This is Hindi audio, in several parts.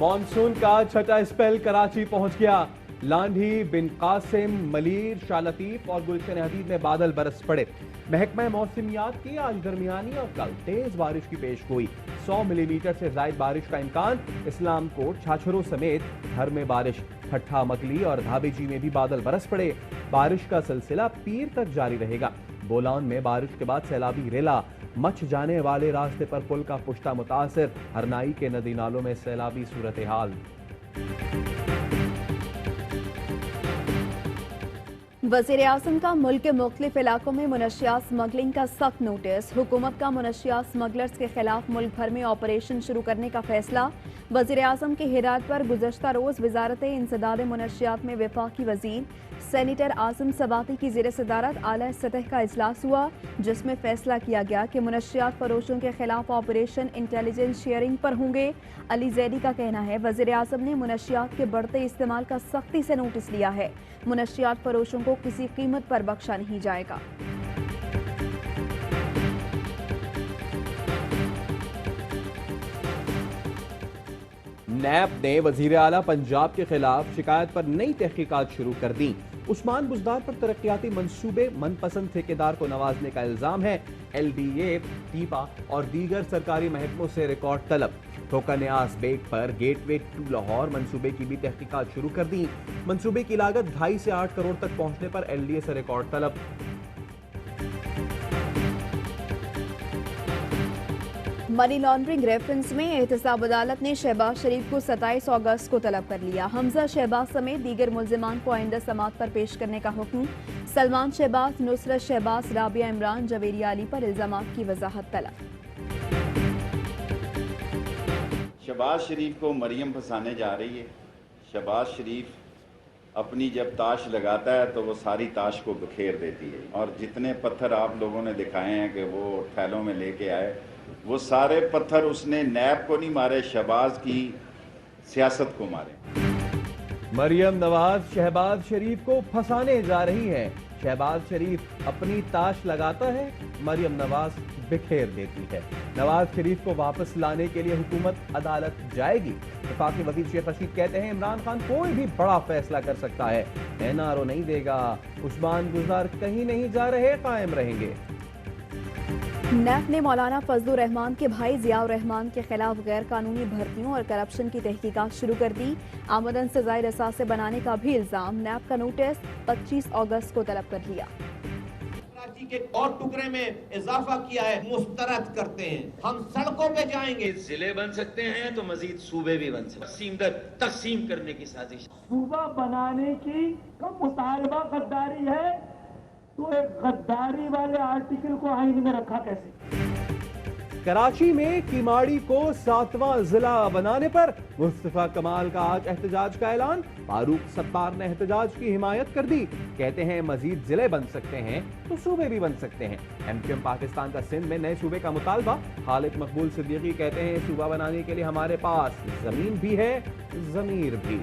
मॉनसून का छठा स्पेल कराची पहुंच गया। लांढी, बिन कासिम, मलीर, शाह लतीफ और गुलशन हदीद में बादल बरस पड़े। महकमा मौसमियात की आज दरमियानी और कल तेज बारिश की पेशगोई। 100 मिलीमीटर से ज्यादा बारिश का इम्कान। इस्लाम कोट, छाछरों समेत घर में बारिश। ठट्ठा, मकली और धाबेजी में भी बादल बरस पड़े। बारिश का सिलसिला पीर तक जारी रहेगा। बोलान में बारिश के बाद सैलाबी रेला। मच जाने वाले रास्ते पर पुल का पुश्ता मुतासिर। हरनाई के नदी नालों में सैलाबी सूरत हाल। वज़ीर-ए-आज़म का मुल्क के मुख्तलिफ इलाकों में मुनशियात स्मगलिंग का सख्त नोटिस। हुकूमत का मुनशियात स्मगलर्स के खिलाफ मुल्क भर में ऑपरेशन शुरू करने का फैसला। वज़ीर-ए-आज़म की हिदायत पर गुज़श्ता रोज़ वज़ारत इंसदाद मुनशियात में वफाकी वज़ीर सेनेटर आज़म सबाती की ज़ेर सदारत आला सतह का इजलास हुआ, जिसमें फैसला किया गया कि मुनशियात फरोशों के खिलाफ ऑपरेशन इंटेलिजेंस शेयरिंग पर होंगे। अली जैदी का कहना है वज़ीर-ए-आज़म ने मुनशियात के बढ़ते इस्तेमाल का सख्ती से नोटिस लिया है। मुनशियात फरोशों को किसी कीमत पर बख्शा नहीं जाएगा। नैब ने वजीर आला पंजाब के खिलाफ शिकायत पर नई तहकीकात शुरू कर दी। उस्मान बुज़दार पर तरक्याती मंसूबे, मनपसंद ठेकेदार को नवाजने का इल्जाम है। LDA, टीपा और दीगर सरकारी महकमों से रिकॉर्ड तलब। ठोका न्यास बेग पर गेटवे टू लाहौर मंसूबे की भी तहकीकात शुरू कर दी। मंसूबे की लागत 2.5 से 8 करोड़ तक पहुंचने पर LDA से रिकॉर्ड तलब। मनी लॉन्ड्रिंग रेफरेंस में एहतसाब अदालत ने शहबाज शरीफ को 27 अगस्त को तलब कर लिया। हमजा शहबाज समेत दीगर मुल्जिमान को आइंदा समात पर पेश करने का हुक्म। सलमान शहबाज, नुसरत शहबाज, राबिया इमरान, जवेरिया अली पर इल्जामात की वजाहत तलब। शहबाज शरीफ को मरियम फंसाने जा रही है। शहबाज शरीफ अपनी जब ताश लगाता है तो वो सारी ताश को बिखेर देती है, और जितने पत्थर आप लोगों ने दिखाए हैं कि वो थैलों में लेके आए, वो सारे पत्थर उसने नैब को नहीं मारे, शहबाज की सियासत को मारे। मरियम नवाज शहबाज शरीफ को फंसाने जा रही है। शहबाज शरीफ अपनी ताश लगाता है, मरियम नवाज बिखेर देती है। नवाज शरीफ को वापस लाने के लिए हुकूमत अदालत जाएगी। वफाकी वजीर शेख रशीद कहते हैं इमरान खान कोई भी बड़ा फैसला कर सकता है, NRO नहीं देगा। उस्मान बुज़दार कहीं नहीं जा रहे, कायम रहेंगे। नैब ने मौलाना फजलुर रहमान के भाई जियाउर रहमान के खिलाफ गैर कानूनी भर्तियों और करप्शन की तहकीकात शुरू कर दी। आमदन से ज़ायद असासे बनाने का भी इल्जाम। नैब का नोटिस 25 अगस्त को तलब कर लिया। कराची के और टुकड़े में इजाफा किया है, मुस्तरद करते हैं। हम सड़कों पे जाएंगे। जिले बन सकते हैं तो मजीद सूबे भी बन सकते हैं। तकसीम करने की साजिश। सूबा बनाने की मुतालबा गद्दारी है, तो एक गद्दारी वाले आर्टिकल को आईन में रखा कैसे? कराची में किमाड़ी को 7वां जिला बनाने पर मुस्तफा कमाल का आज एहतजाज का ऐलान। फारूक सत्तार ने एहतजाज की हिमायत कर दी। कहते हैं मजीद जिले बन सकते हैं तो सूबे भी बन सकते हैं। MQM पाकिस्तान का सिंध में नए सूबे का मुतालबा। खालिद मकबूल सिद्दीकी कहते हैं सूबा बनाने के लिए हमारे पास जमीन भी है, जमीर भी।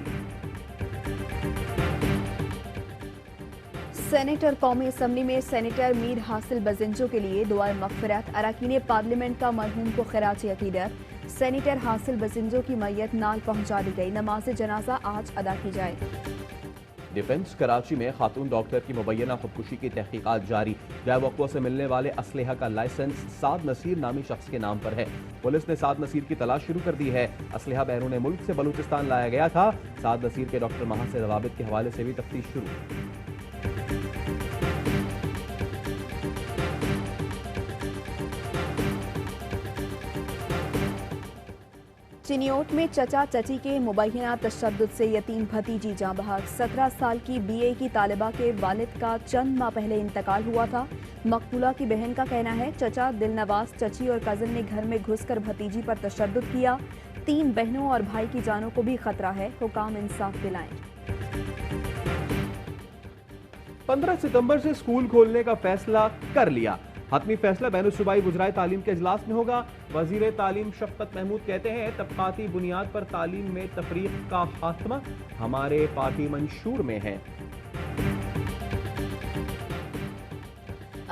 सेनेटर कौमी असम्बली में सेनेटर मीर हासिल बजिंजो के लिए दुआए मग़फ़िरत। अरकान पार्लियामेंट का मरहूम को खिराज अक़ीदत। सेनेटर हासिल बजिंजो की मैयत नाल पहुंचा दी गई। नमाज जनाजा आज अदा की जाएगी। डिफेंस कराची में खातून डॉक्टर की मुबैना खुदकुशी की तहकीकात जारी। गैर से मिलने वाले असलहा का लाइसेंस साद नसीर नामी शख्स के नाम पर है। पुलिस ने साद नसीर की तलाश शुरू कर दी है। असलहा बैरून मुल्क से बलूचिस्तान लाया गया था। साद नसीर के डॉक्टर महा से रवाबित के हवाले से भी तफ्तीश शुरू। चिनियोट में चचा चची के मुबैना तशद्दुद से यतीम भतीजी जाँ बहक। 17 साल की BA की तालिबा के वालिद का चंद माह पहले इंतकाल हुआ था। मकबूला की बहन का कहना है चचा दिलनवाज, चची और कजन ने घर में घुसकर भतीजी पर तशद्दुद किया। 3 बहनों और भाई की जानों को भी खतरा है। हुकाम इंसाफ दिलाएं। 15 सितंबर से स्कूल खोलने का फैसला कर लिया। हतमी फैसला बैनुल-सूबाई वज़राए तालीम के इजलास में होगा। वज़ीर तालीम शफ़क़त महमूद कहते हैं तबक़ाती बुनियाद पर तालीम में तफरीक़ का खात्मा हमारे पार्टी मंशूर में है।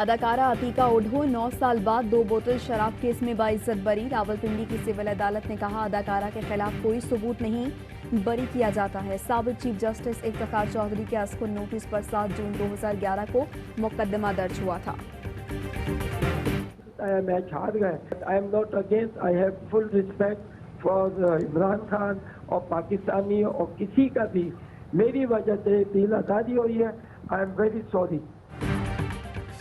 अदाकारा अतीका ओढो 9 साल बाद 2 बोतल शराब केस में बाइज्जत बरी। रावलपिंडी की सिविल अदालत ने कहा अदाकारा के खिलाफ कोई सबूत नहीं, बरी किया जाता है। साबिक चीफ जस्टिस इफ्तिखार चौधरी के अस्कुन नोटिस पर 7 जून 2011 को मुकदमा दर्ज हुआ था। मैच हार गए। I am not against, I have full respect for Imran Khan और पाकिस्तानी और किसी का भी मेरी वजह से दिल आज़ादी हुई है। I am very sorry.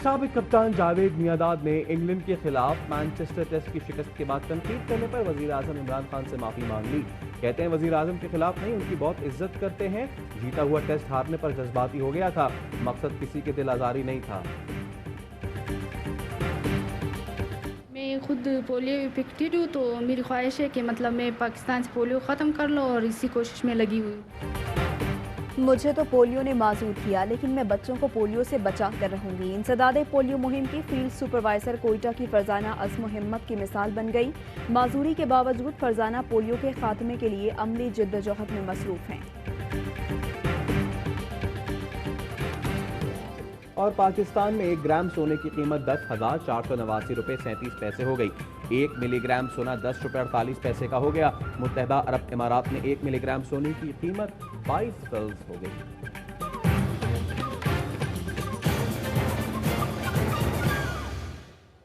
साबिक कप्तान जावेद मियांदाद ने इंग्लैंड के खिलाफ मैनचेस्टर टेस्ट की शिकस्त के बाद तनकीद करने पर वजीर आजम इमरान खान से माफी मांग ली। कहते हैं वजीर आजम के खिलाफ नहीं, उनकी बहुत इज्जत करते हैं। जीता हुआ टेस्ट हारने पर जज्बाती हो गया था, मकसद किसी के दिल आजारी नहीं था। मैं खुद पोलियो इफेक्टेड हूँ, तो मेरी ख्वाहिश है कि मतलब मैं पाकिस्तान से पोलियो ख़त्म कर लूँ और इसी कोशिश में लगी हुई हूँ। मुझे तो पोलियो ने माजूर किया, लेकिन मैं बच्चों को पोलियो से बचा कर रहूंगी। इंसदादे पोलियो मुहिम की फील्ड सुपरवाइजर कोयटा की फरजाना अज़्म हिम्मत की मिसाल बन गई। माजूरी के बावजूद फरजाना पोलियो के खात्मे के लिए अमली जिद्दोजहद में मसरूफ हैं। और पाकिस्तान में 1 ग्राम सोने की कीमत 10,489 रुपये 37 पैसे हो गई। 1 मिलीग्राम सोना 10 रुपये 48 पैसे का हो गया। मुत्तहदा अरब इमारात में 1 मिलीग्राम सोने की कीमत 22 फिल्स हो गई।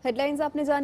हेडलाइंस आपने जानी।